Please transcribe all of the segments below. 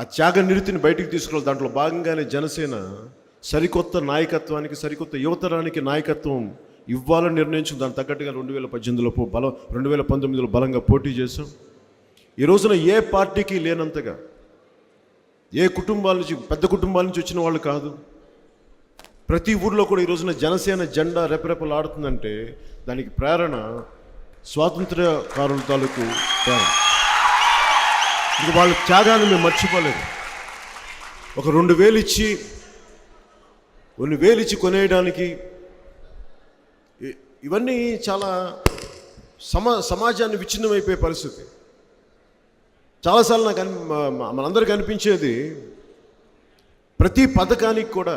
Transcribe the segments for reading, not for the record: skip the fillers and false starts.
ఆ త్యాగ నిరతిని బయటికి తీసుకురావాలి. దాంట్లో భాగంగానే జనసేన సరికొత్త నాయకత్వానికి, సరికొత్త యువతరానికి నాయకత్వం ఇవ్వాలని నిర్ణయించుకుని దానికి తగ్గట్టుగా 2019లో బలంగా పోటీ చేశాం. ఈ రోజున ఏ పార్టీకి లేనంతగా, ఏ కుటుంబాల నుంచి, పెద్ద కుటుంబాల నుంచి వచ్చిన వాళ్ళు కాదు, ప్రతి ఊర్లో కూడా ఈ రోజున జనసేన జెండా రెపరెపలాడుతుందంటే దానికి ప్రేరణ స్వాతంత్ర్యకారుల తాలూకు ప్రేరణ. ఇంక వాళ్ళ త్యాగాన్ని మేము మర్చిపోలేదు. ఒక 2,000 ఇచ్చి కొనేయడానికి ఇవన్నీ చాలా సమాజాన్ని విచ్ఛిన్నమైపోయే పరిస్థితి. చాలాసార్లు నాకు మనందరికీ అనిపించేది, ప్రతి పథకానికి కూడా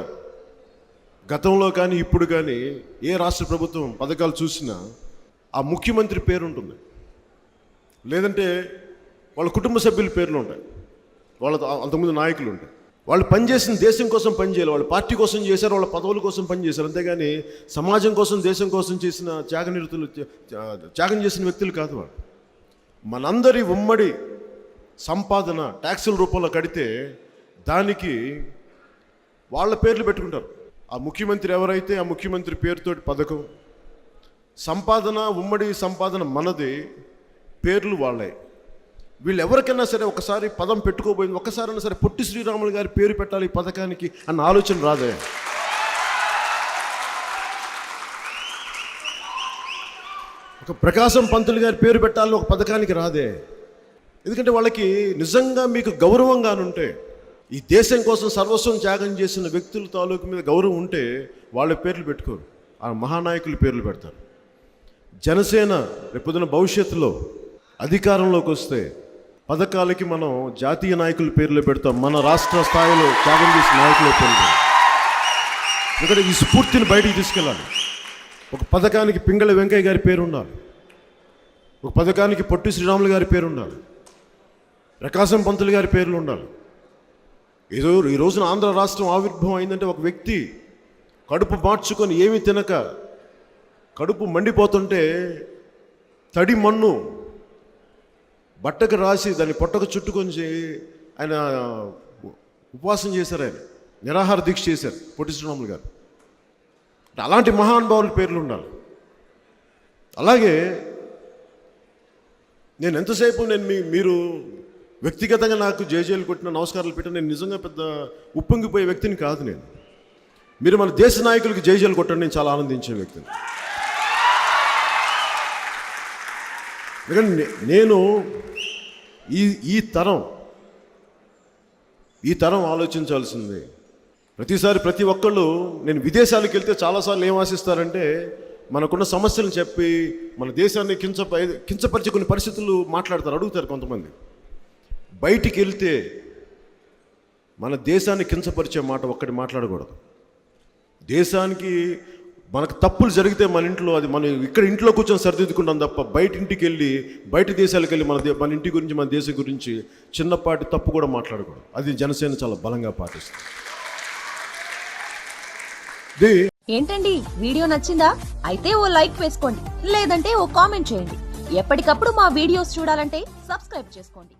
గతంలో కానీ ఇప్పుడు కానీ ఏ రాష్ట్ర ప్రభుత్వం పథకాలు చూసినా ఆ ముఖ్యమంత్రి పేరు ఉంటుంది, లేదంటే వాళ్ళ కుటుంబ సభ్యుల పేర్లు ఉంటాయి, వాళ్ళ అంతకుముందు నాయకులు ఉంటాయి. వాళ్ళు పనిచేసిన దేశం కోసం పనిచేయాలి, వాళ్ళ పార్టీ కోసం చేశారు, వాళ్ళ పదవుల కోసం పనిచేశారు. అంతేగాని సమాజం కోసం, దేశం కోసం చేసిన త్యాగం చేసిన వ్యక్తులు కాదు వాళ్ళు. మనందరి ఉమ్మడి సంపాదన ట్యాక్సుల రూపంలో కడితే దానికి వాళ్ళ పేర్లు పెట్టుకుంటారు. ఆ ముఖ్యమంత్రి ఎవరైతే ఆ ముఖ్యమంత్రి పేరుతోటి పథకం, సంపాదన, ఉమ్మడి సంపాదన మనది, పేర్లు వాళ్ళే. వీళ్ళు ఎవరికైనా సరే ఒకసారి పదం పెట్టుకోబోయింది, ఒక్కసారైనా సరే పొట్టి శ్రీరాములు గారి పేరు పెట్టాలి ఈ పథకానికి అన్న ఆలోచన రాదే. ఒక ప్రకాశం పంతులు గారి పేరు పెట్టాలని ఒక పథకానికి రాదే. ఎందుకంటే వాళ్ళకి నిజంగా మీకు గౌరవంగానుంటే, ఈ దేశం కోసం సర్వస్వం త్యాగం చేసిన వ్యక్తుల తాలూకు మీద గౌరవం ఉంటే వాళ్ళ పేర్లు పెట్టుకోరు, ఆ మహానాయకుల పేర్లు పెడతారు. జనసేన రేపొద్దున భవిష్యత్తులో అధికారంలోకి వస్తే పథకాలకి మనం జాతీయ నాయకుల పేర్లు పెడతాం, మన రాష్ట్ర స్థాయిలో త్యాగం చేసిన నాయకుల పేర్లు పెడతాం. ఎందుకంటే ఈ స్ఫూర్తిని బయటికి తీసుకెళ్ళాలి. ఒక పథకానికి పింగళ వెంకయ్య గారి పేరు ఉండాలి, ఒక పథకానికి పొట్టి శ్రీరాములు గారి పేరు ఉండాలి, ప్రకాశం పంతులు గారి పేర్లు ఉండాలి. ఈ రోజున ఆంధ్ర రాష్ట్రం ఆవిర్భావం అయిందంటే ఒక వ్యక్తి కడుపు మార్చుకొని ఏమీ తినక కడుపు మండిపోతుంటే తడి మన్ను బట్టకు రాసి దాన్ని పొట్టకు చుట్టుకొని ఆయన ఉపవాసం చేశారు, ఆయన నిరాహార దీక్ష చేశారు పొట్టి శ్రీరాములు గారు. అలాంటి మహానుభావుల పేర్లు ఉండాలి. అలాగే నేను ఎంతసేపు మీరు వ్యక్తిగతంగా నాకు జేజేలు కొట్టిన, నమస్కారాలు పెట్టిన, నేను నిజంగా పెద్ద ఉప్పొంగిపోయే వ్యక్తిని కాదు నేను. మీరు మన దేశ నాయకులకి జేజేలు కొట్టండి, నేను చాలా ఆనందించే వ్యక్తిని. ఎందుకంటే నేను ఈ తరం ఆలోచించాల్సింది. ప్రతిసారి ప్రతి ఒక్కళ్ళు, నేను విదేశాలకు వెళ్తే చాలాసార్లు ఏం ఆశిస్తారంటే మనకున్న సమస్యలను చెప్పి మన దేశాన్ని కించపరిచే కొన్ని పరిస్థితులు మాట్లాడతారు, అడుగుతారు కొంతమంది. బయటికి వెళ్తే మన దేశాన్ని కించపరిచే మాట ఒక్కటి మాట్లాడకూడదు. దేశానికి మనకు తప్పులు జరిగితే మన ఇంట్లో అది మనం ఇక్కడ ఇంట్లో కూర్చొని సరిదిద్దుకుంటాం తప్ప బయట ఇంటికి వెళ్ళి, బయట దేశాలకు వెళ్ళి మన ఇంటి గురించి, మన దేశం గురించి చిన్నపాటి తప్పు కూడా మాట్లాడకూడదు. అది జనసేన చాలా బలంగా పాటిస్తుంది. ఏంటండి, వీడియో నచ్చిందా? అయితే ఓ లైక్ వేసుకోండి, లేదంటే ఓ కామెంట్ చేయండి. ఎప్పటికప్పుడు మా వీడియోస్ చూడాలంటే సబ్స్క్రైబ్ చేసుకోండి.